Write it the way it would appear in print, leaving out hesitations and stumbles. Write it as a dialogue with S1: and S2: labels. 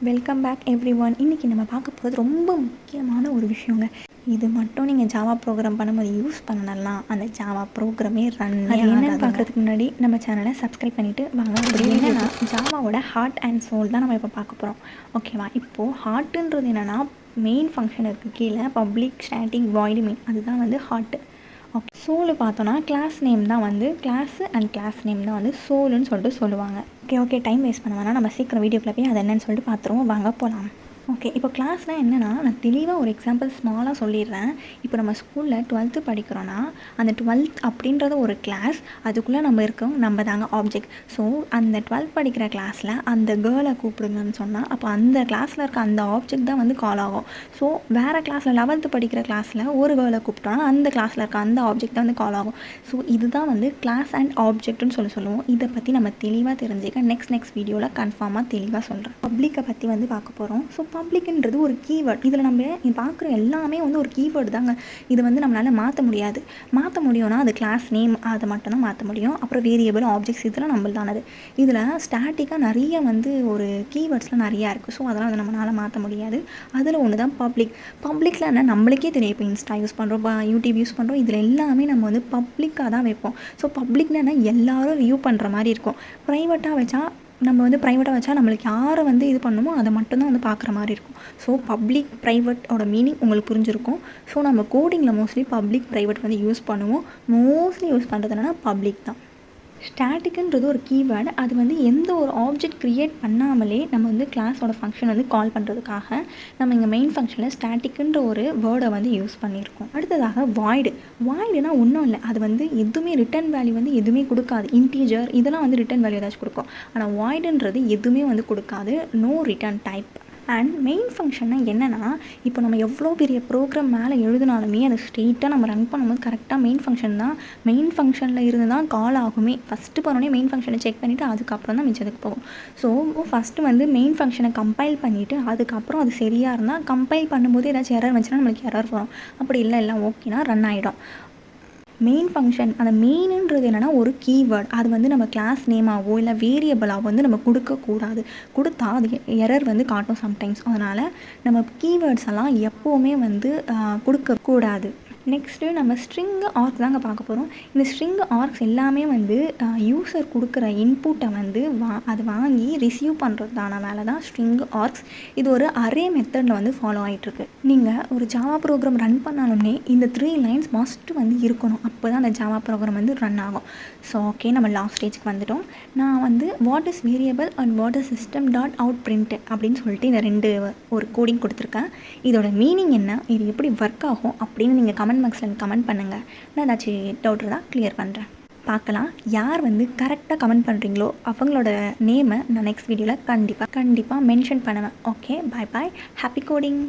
S1: Welcome back every one. இன்றைக்கி நம்ம பார்க்க போகிறது ரொம்ப முக்கியமான ஒரு விஷயங்க. இது மட்டும் நீங்கள் ஜாவா ப்ரோக்ராம் பண்ணும்போது யூஸ் பண்ணலாம், அந்த ஜாவா ப்ரோக்ராமே ரன் என்னென்னு பார்க்குறதுக்கு முன்னாடி நம்ம சேனலை சப்ஸ்கிரைப் பண்ணிவிட்டு வாங்க. அப்படி என்னென்னா ஜாவாவோட ஹார்ட் அண்ட் சோல் தான் நம்ம இப்போ பார்க்க போகிறோம். ஓகேவா? இப்போது ஹார்ட்டுன்றது என்னென்னா மெயின் ஃபங்க்ஷன் இருக்குது கீழே, பப்ளிக் ஸ்டாட்டிக் வாய்டு மெயின், அதுதான் வந்து ஹார்ட்டு. ஓகே, சோலு பார்த்தோன்னா கிளாஸ் நேம் தான் வந்து கிளாஸு அண்ட் கிளாஸ் நேம் தான் வந்து சோலுன்னு சொல்லிட்டு சொல்லுவாங்க. ஓகே, டைம் வேஸ்ட் பண்ண வேணாம், நம்ம சீக்கிரம் வீடியோக்குள்ளே போய் அது என்னன்னு சொல்லிட்டு பார்த்துருவோம். வாங்க போகலாம். ஓகே, இப்போ கிளாஸ்னால் என்னென்னா, நான் தெளிவாக ஒரு எக்ஸாம்பிள் ஸ்மாலாக சொல்லிடுறேன். இப்போ நம்ம ஸ்கூலில் 12th படிக்கிறோன்னா அந்த 12th அப்படின்றது ஒரு கிளாஸ், அதுக்குள்ளே நம்ம இருக்கோம், நம்ம தாங்க ஆப்ஜெக்ட். ஸோ அந்த 12th படிக்கிற கிளாஸில் அந்த கேர்ளை கூப்பிடுங்கன்னு சொன்னால் அப்போ அந்த கிளாஸில் இருக்க அந்த ஆப்ஜெக்ட் தான் வந்து கால் ஆகும். ஸோ வேறு கிளாஸில் 11th படிக்கிற கிளாஸில் ஒரு கேர்ளை கூப்பிட்டோன்னா அந்த கிளாஸில் இருக்க அந்த ஆப்ஜெக்ட் தான் வந்து கால் ஆகும். ஸோ இதுதான் வந்து கிளாஸ் அண்ட் ஆப்ஜெக்ட்னு சொல்லுவோம். இதை பற்றி நம்ம தெளிவாக தெரிஞ்சுக்க நெக்ஸ்ட் வீடியோவில் கன்ஃபார்மாக தெளிவாக சொல்கிறேன். பப்ளிக்கை பற்றி வந்து பார்க்க போகிறோம். ஸோ பப்ளிக்ன்றது ஒரு கீவேர்ட். இதில் நம்ம பார்க்குற எல்லாமே வந்து ஒரு கீவேர்டு தாங்க. இது வந்து நம்மளால் மாற்ற முடியாது. மாற்ற முடியும்னா அது கிளாஸ் நேம், அதை மட்டும்தான் மாற்ற முடியும். அப்புறம் வேரியபிள், ஆப்ஜெக்ட்ஸ், இதெல்லாம் நம்மள்தானது. இதில் ஸ்டாட்டிக்காக நிறைய வந்து ஒரு கீவேர்ட்ஸ்லாம் நிறையா இருக்குது. ஸோ அதெல்லாம் வந்து நம்மளால் மாற்ற முடியாது. அதில் ஒன்று தான் பப்ளிக். பப்ளிக்கில் என்ன நம்மளுக்கே தெரியும். இப்போ இன்ஸ்டா யூஸ் பண்ணுறோம், யூடியூப் யூஸ் பண்ணுறோம், இதில் எல்லாமே நம்ம வந்து பப்ளிக்காக தான் வைப்போம். ஸோ பப்ளிக்னா என்ன, எல்லாரும் வியூ பண்ணுற மாதிரி இருக்கும். ப்ரைவேட்டாக வச்சா நம்மளுக்கு யாரை வந்து இது பண்ணுமோ அதை மட்டும்தான் வந்து பார்க்குற மாதிரி இருக்கும். ஸோ பப்ளிக் ப்ரைவேட்டோட மீனிங் உங்களுக்கு புரிஞ்சிருக்கும். ஸோ நம்ம கோடிங்கில் மோஸ்ட்லி பப்ளிக் ப்ரைவேட் வந்து யூஸ் பண்ணுவோம். மோஸ்ட்லி யூஸ் பண்ணுறது என்னென்னா பப்ளிக் தான். ஸ்டாட்டிக்குன்றது ஒரு கீவேர்டு. அது வந்து எந்த ஒரு ஆப்ஜெக்ட் க்ரியேட் பண்ணாமலே நம்ம வந்து கிளாஸோட ஃபங்க்ஷன் வந்து கால் பண்ணுறதுக்காக நம்ம இங்கே மெயின் ஃபங்க்ஷனில் ஸ்டாட்டிக்குன்ற ஒரு வேர்டை வந்து யூஸ் பண்ணியிருக்கோம். அடுத்ததாக வாய்டுனா ஒன்றும் இல்லை, அது வந்து எதுவுமே ரிட்டன் வேல்யூ வந்து எதுவுமே கொடுக்காது. இன்டீஜர் இதெல்லாம் வந்து ரிட்டன் வேல்யூ ஏதாச்சும் கொடுக்கும். ஆனால் வாய்டுன்றது எதுவுமே வந்து கொடுக்காது. No return type. And main ஃபங்க்ஷன்னா என்னென்னா, இப்போ நம்ம எவ்வளோ பெரிய ப்ரோக்ராம் மேலே எழுதினாலுமே அதை ஸ்ட்ரெயிட்டாக நம்ம ரன் பண்ணும்போது கரெக்டாக மெயின் ஃபங்க்ஷன் தான், மெயின் ஃபங்க்ஷனில் இருந்து தான் கால் ஆகுமே. ஃபஸ்ட்டு போனோடனே மெயின் ஃபங்க்ஷனை செக் பண்ணிவிட்டு அதுக்கப்புறம் தான் மிச்சத்துக்கு போகும். ஸோ ஃபஸ்ட்டு வந்து மெயின் ஃபங்க்ஷனை கம்பைல் பண்ணிவிட்டு அதுக்கப்புறம் அது சரியாக இருந்தால் கம்பைல் பண்ணும்போது ஏதாச்சும் எரர் வந்துச்சுன்னா நம்மளுக்கு எரர் வரும். அப்படி இல்லை எல்லாம் ஓகேனா ரன் ஆகிடும். மெயின் ஃபங்க்ஷன், அந்த மெயினுன்றது என்னென்னா ஒரு கீவேர்ட். அது வந்து நம்ம கிளாஸ் நேமாகவோ இல்லை வேரியபிளாகவோ வந்து நம்ம கொடுக்கக்கூடாது. கொடுத்தா அது எரர் வந்து காட்டும் சம்டைம்ஸ். அதனால் நம்ம கீவேர்ட்ஸ் எல்லாம் எப்போவுமே வந்து கொடுக்கக்கூடாது. நெக்ஸ்ட்டு நம்ம ஸ்ட்ரிங் ஆர்க் தாங்க பார்க்க போகிறோம். இந்த ஸ்ட்ரிங் ஆர்க்ஸ் எல்லாமே வந்து யூசர் கொடுக்குற இன்புட்டை வந்து அது வாங்கி ரிசீவ் பண்ணுறதான வேலை தான் ஸ்ட்ரிங் ஆர்க்ஸ். இது ஒரு அரே மெத்தடில் வந்து ஃபாலோ ஆகிட்டுருக்கு. நீங்கள் ஒரு ஜாவா ப்ரோக்ராம் ரன் பண்ணாலுமே இந்த 3 லைன்ஸ் மஸ்ட்டு வந்து இருக்கணும். அப்போ தான் அந்த ஜாவா ப்ரோக்ராம் வந்து ரன் ஆகும். ஸோ ஓகே, நம்ம லாஸ்ட் ஸ்டேஜுக்கு வந்துட்டோம். நான் வந்து what is variable and what is system dot out print அப்படின்னு சொல்லிட்டு இந்த 2 ஒரு கோடிங் கொடுத்துருக்கேன். இதோட மீனிங் என்ன, இது எப்படி ஒர்க் ஆகும் அப்படின்னு நீங்கள் கமெண்ட் பாக்ஸில் கமெண்ட் பண்ணுங்கள். நான் ஏதாச்சும் டவுட் இருந்தால் கிளியர் பண்ணுறேன். பார்க்கலாம் யார் வந்து கரெக்டாக கமெண்ட் பண்ணுறீங்களோ அவங்களோட நேமை நான் நெக்ஸ்ட் வீடியோவில் கண்டிப்பாக மென்ஷன் பண்ணுவேன். ஓகே, பாய் ஹாப்பி கோடிங்.